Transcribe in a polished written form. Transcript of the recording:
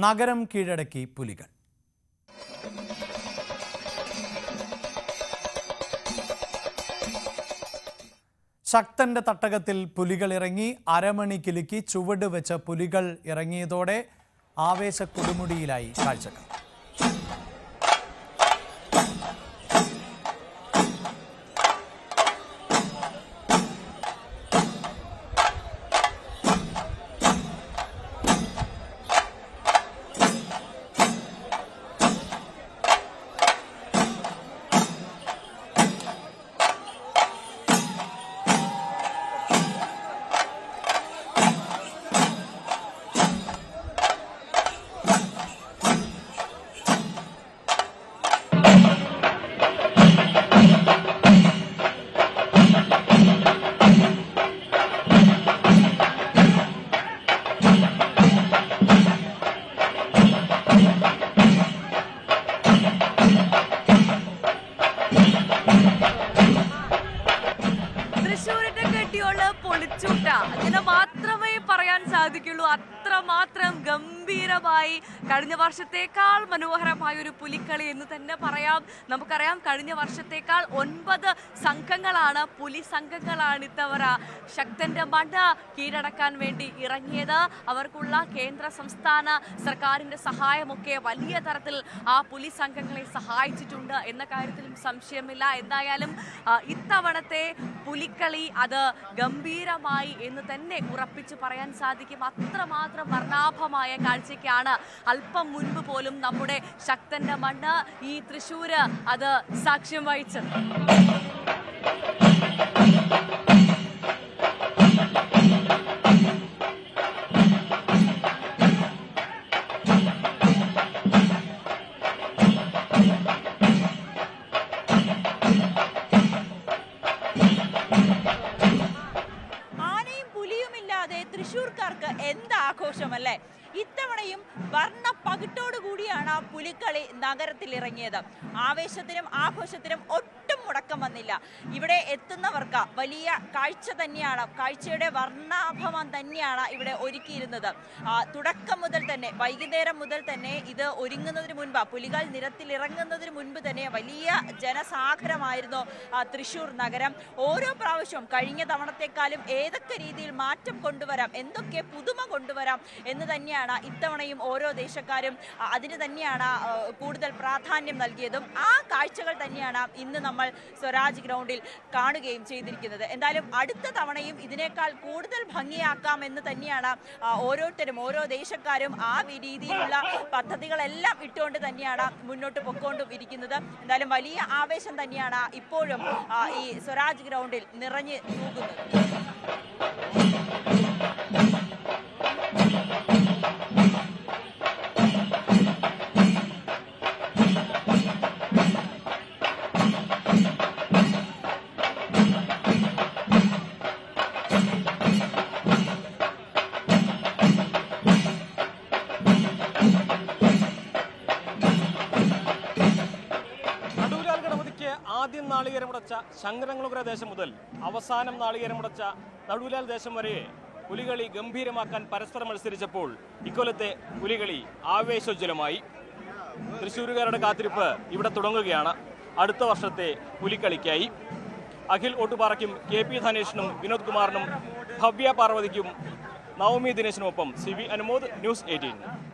നഗരം കീഴടക്കി പുലികൾ. ശക്തന്റെ തട്ടകത്തിൽ പുലികൾ ഇറങ്ങി. അരമണി കിലുക്കി ചുവട് വെച്ച പുലികൾ ഇറങ്ങിയതോടെ ആവേശ കൊടുമുടിയിലായി കാഴ്ചക്കാർ. തൃശ്ശൂരിന്റെ കെട്ടിയോള് പൊളിച്ചൂട്ട അങ്ങനെ മാത്രമേ പറയാൻ സാധിക്കുള്ളൂ. അത്രമാത്രം ഗംഭീരമായി കഴിഞ്ഞ വർഷത്തേക്കാൾ മനോഹരമായ ഒരു പുലിക്കളി എന്ന് തന്നെ പറയാം. നമുക്കറിയാം, കഴിഞ്ഞ വർഷത്തേക്കാൾ 9 സംഘങ്ങളാണ്, പുലി സംഘങ്ങളാണ് ഇത്തവണ ശക്തന്റെ മണ്ട കീഴടക്കാൻ വേണ്ടി ഇറങ്ങിയത്. അവർക്കുള്ള കേന്ദ്ര സംസ്ഥാന സർക്കാരിന്റെ സഹായമൊക്കെ വലിയ തരത്തിൽ ആ പുലി സംഘങ്ങളെ സഹായിച്ചിട്ടുണ്ട് എന്ന കാര്യത്തിലും സംശയമില്ല. എന്തായാലും ഇത്തവണത്തെ പുലിക്കളി അത് ഗംഭീരമായി എന്ന് തന്നെ ഉറപ്പിച്ച് പറയാൻ സാധിക്കും. അത്രമാത്രം വർണ്ണാഭമായ കാഴ്ചയ്ക്കാണ് അല്പം മുൻപ് പോലും നമ്മുടെ ശക്തന്റെ മണ്ണ് ഈ തൃശ്ശൂര് അത് സാക്ഷ്യം വഹിച്ചത്. തൃശ്ശൂർക്കാർക്ക് എന്താഘോഷമല്ലേ! ഇത്തവണയും വർണ്ണ പകിട്ടോടുകൂടിയാണ് പുലിക്കളി നഗരത്തിൽ ഇറങ്ങിയത്. ആവേശത്തിനും ആഘോഷത്തിനും ഒട്ടും മുടക്കം വന്നില്ല. ഇവിടെ എത്തുന്നവർക്ക് വലിയ കാഴ്ച തന്നെയാണ്, കാഴ്ചയുടെ വർണ്ണാഭം തന്നെയാണ് ഇവിടെ ഒരുക്കിയിരുന്നത്. തുടക്കം മുതൽ തന്നെ, വൈകുന്നേരം മുതൽ തന്നെ ഇത് ഒരുങ്ങുന്നതിന് മുൻപ്, പുലികൾ നിരത്തിൽ ഇറങ്ങുന്നതിന് മുൻപ് തന്നെ വലിയ ജനസാഗരമായിരുന്നു തൃശ്ശൂർ നഗരം. ഓരോ പ്രാവശ്യവും കഴിഞ്ഞ തവണത്തെക്കാളും ഏതൊക്കെ രീതിയിൽ മാറ്റം കൊണ്ടുവരാം, എന്തൊക്കെ പുതുമ കൊണ്ടുവരാം എന്ന് തന്നെയാണ് ഇത്തവണയും ഓരോ ദേശക്കാരും അതിന് തന്നെയാണ് കൂടുതൽ പ്രാധാന്യം നൽകിയതും. ആ കാഴ്ചകൾ തന്നെയാണ് ഇന്ന് നമ്മൾ സ്വരാജ് ഗ്രൗണ്ടിൽ കാണുകയും ചെയ്തിരിക്കുന്നത്. എന്തായാലും അടുത്ത തവണയും ഇതിനേക്കാൾ കൂടുതൽ ഭംഗിയാക്കാം എന്ന് തന്നെയാണ് ഓരോരുത്തരും, ഓരോ ദേശക്കാരും ആ രീതിയിലുള്ള പദ്ധതികളെല്ലാം ഇട്ടുകൊണ്ട് തന്നെയാണ് മുന്നോട്ട് പൊക്കോണ്ടും ഇരിക്കുന്നത്. എന്തായാലും വലിയ ആവേശം തന്നെയാണ് ഇപ്പോഴും ഈ സ്വരാജ് ഗ്രൗണ്ടിൽ നിറഞ്ഞു തൂകുന്നത്. ആദ്യം നാളികേരമുടച്ച ശങ്കരംകുളങ്ങര ദേശം മുതൽ അവസാനം നാളികേരമുടച്ച നടുവിലാൽ ദേശം വരെ പുലികളി ഗംഭീരമാക്കാൻ പരസ്പരം മത്സരിച്ചപ്പോൾ ഇക്കൊല്ലത്തെ പുലികളി ആവേശോജ്വലമായി. തൃശ്ശൂരുകാരുടെ കാത്തിരിപ്പ് ഇവിടെ തുടങ്ങുകയാണ് അടുത്ത വർഷത്തെ പുലിക്കളിക്കായി. അഖിൽ ഓട്ടുപാറയ്ക്കും KP ധനേഷിനും വിനോദ് കുമാറിനും ഭവ്യ പാർവതിക്കും നവമി ദിനേശിനുമൊപ്പം CV അനുമോദ്, ന്യൂസ് 18.